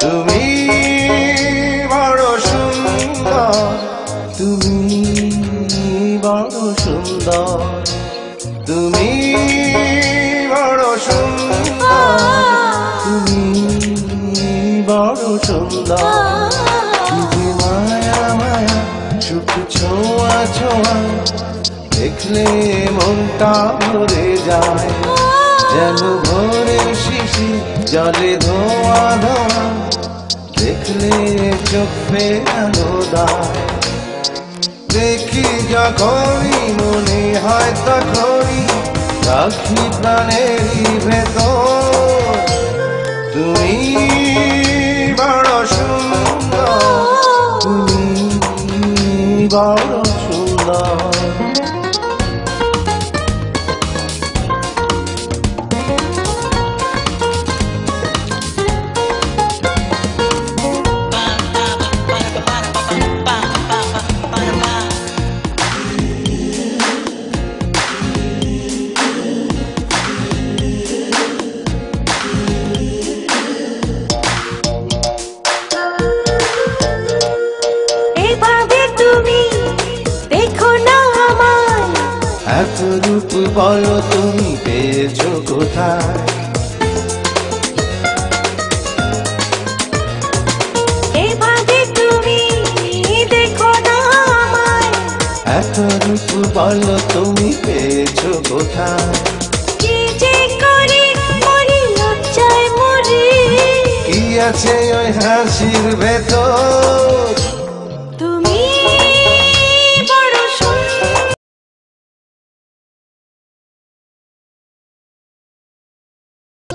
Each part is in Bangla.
তুমি বড় সুন্দর, তুমি বড় সুন্দর, তুমি বড় সুন্দর, তুমি বড় সুন্দর। কি মায়া মায়া সুখ ছোঁয়া ছোঁয়া, দেখলে মনটা ভরে যায়, যেন ভোরে শিশি জলে ধোয়া ধোয়া, দেখলে চোখ ফেরানো দায়। দেখি যখনই মনে হয় তখনই রাখি প্রাণেরই ভেতর। তুমি বড় সুন্দর, তুমি বড় সুন্দর। এত রূপ বলো তুমি পেয়েছো কোথায়? এভাবে তুমি দেখো না আমায়, এত রূপ বলো তুমি পেয়েছো কোথায়? কি যে করি মরি লজ্জায় মরি, কি আছে ওই হাসির ভেতর? তুমি বড় সুন্দর,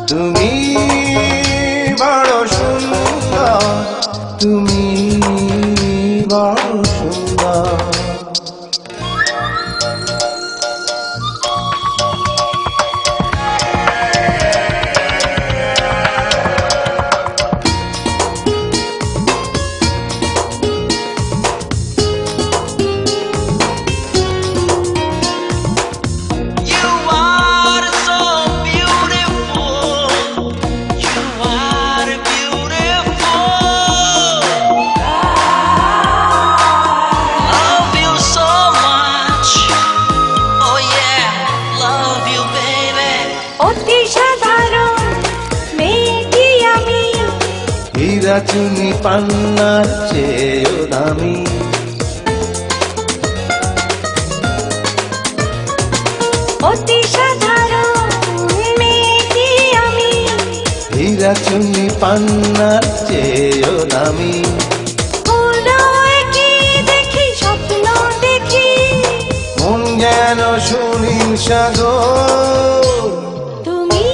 তুমি বড় সুন্দর, তুমি বড় সুন্দর। অতি সাধারণ মেয়েটি আমি, হীরা চুনি পান্নার চেয়েও দামি, অতি সাধারণ মেয়েটি আমি, হীরা চুনি পান্নার চেয়েও দামি। দেখি স্বপ্ন দেখি, মন যেন সুনীল সাগর। তুমি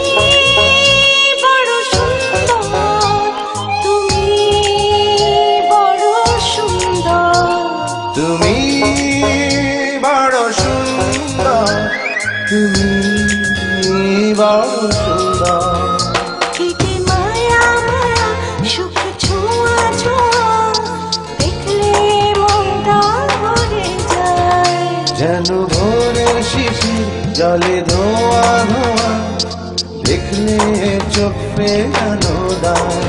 বড় সুন্দর, তুমি বড় সুন্দর, তুমি বড় সুন্দর, তুমি বড় সুন্দর। কি যে মায়া মায়া সুখ ছোঁয়া ছোঁয়া, দেখলে মনটা ভরে যায়, যেন ভোরের শিশির জলে ধোয়া ধোয়া, দেখলে চোখ ফেরানো দায়।